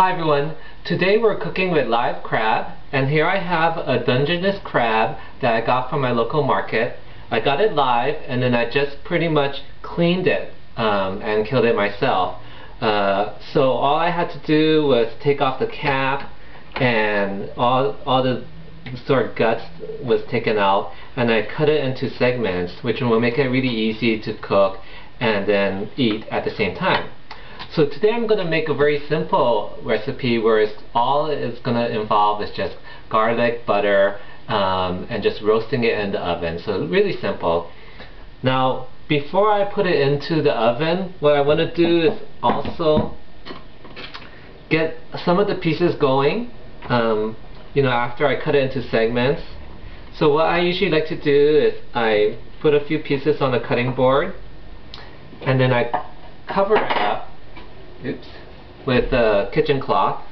Hi everyone, today we're cooking with live crab, and here I have a Dungeness crab that I got from my local market. I got it live and then I just pretty much cleaned it and killed it myself. So all I had to do was take off the cap, and all the sort of guts was taken out, and I cut it into segments, which will make it really easy to cook and then eat at the same time. So today I'm going to make a very simple recipe where all it's going to involve is just garlic, butter, and just roasting it in the oven. So really simple. Now before I put it into the oven, what I want to do is also get some of the pieces going, after I cut it into segments. So what I usually like to do is I put a few pieces on the cutting board, and then I cover it up with a kitchen cloth,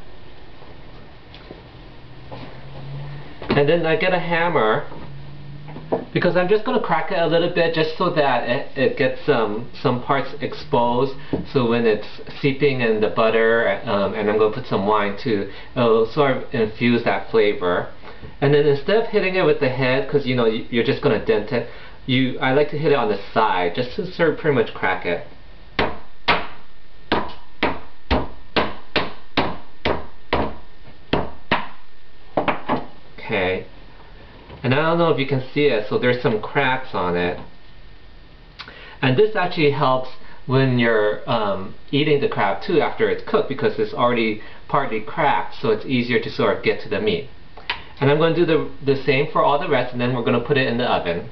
and then I get a hammer, because I'm just going to crack it a little bit just so that it gets some parts exposed, so when it's seeping in the butter, and I'm going to put some wine too, it'll sort of infuse that flavor. And then instead of hitting it with the head, because you're just going to dent it, I like to hit it on the side just to sort of pretty much crack it. Okay, and I don't know if you can see it, so there's some cracks on it, and this actually helps when you're eating the crab too after it's cooked, because it's already partly cracked, so it's easier to sort of get to the meat. And I'm going to do the same for all the rest, and then we're going to put it in the oven.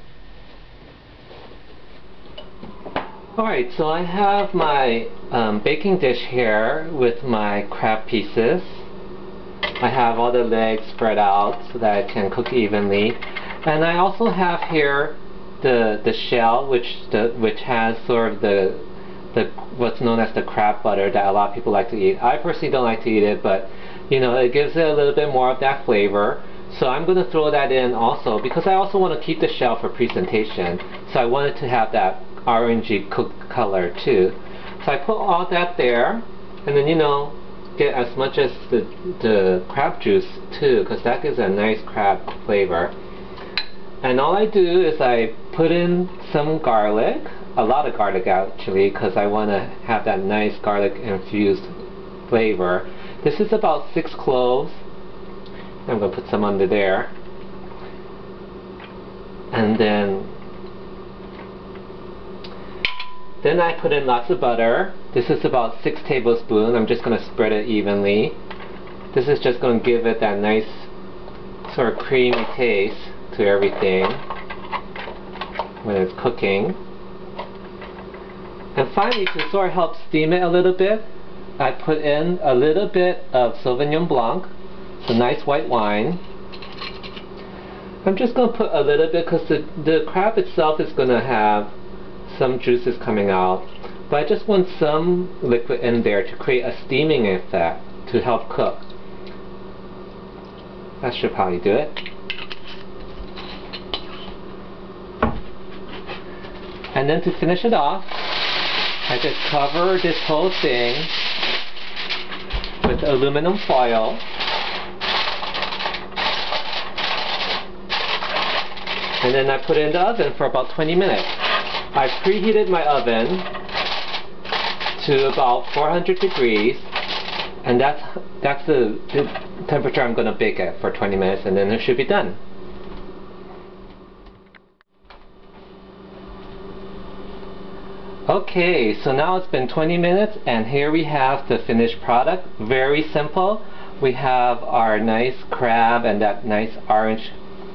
Alright, so I have my baking dish here with my crab pieces. I have all the legs spread out so that I can cook evenly, and I also have here the shell, which has sort of the what's known as the crab butter that a lot of people like to eat. I personally don't like to eat it, but it gives it a little bit more of that flavor. So I'm going to throw that in also, because I also want to keep the shell for presentation. So I wanted to have that orangey cooked color too. So I put all that there, and then get as much as the crab juice too, because that gives a nice crab flavor. And all I do is I put in some garlic, a lot of garlic actually, because I want to have that nice garlic infused flavor. This is about 6 cloves. I'm going to put some under there, and then I put in lots of butter. This is about 6 tablespoons. I'm just going to spread it evenly. This is just going to give it that nice sort of creamy taste to everything when it's cooking. And finally, to sort of help steam it a little bit, I put in a little bit of Sauvignon Blanc, it's a nice white wine. I'm just going to put a little bit because the crab itself is going to have some juices coming out, but I just want some liquid in there to create a steaming effect to help cook. That should probably do it. And then to finish it off, I just cover this whole thing with aluminum foil, and then I put it in the oven for about 20 minutes. I preheated my oven to about 400 degrees, and that's the temperature I'm going to bake it for 20 minutes, and then it should be done. Okay, so now it's been 20 minutes, and here we have the finished product. Very simple. We have our nice crab and that nice orange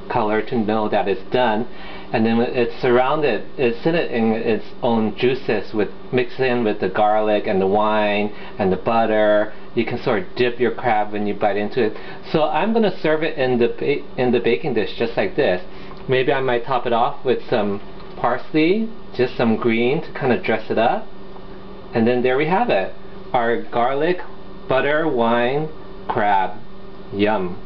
color to know that it's done. And then it's surrounded, it's sitting in its own juices, mixed in with the garlic and the wine and the butter. You can sort of dip your crab when you bite into it. So I'm going to serve it in the baking dish just like this. Maybe I might top it off with some parsley, just some green to kind of dress it up. And then there we have it, our garlic, butter, wine, crab. Yum.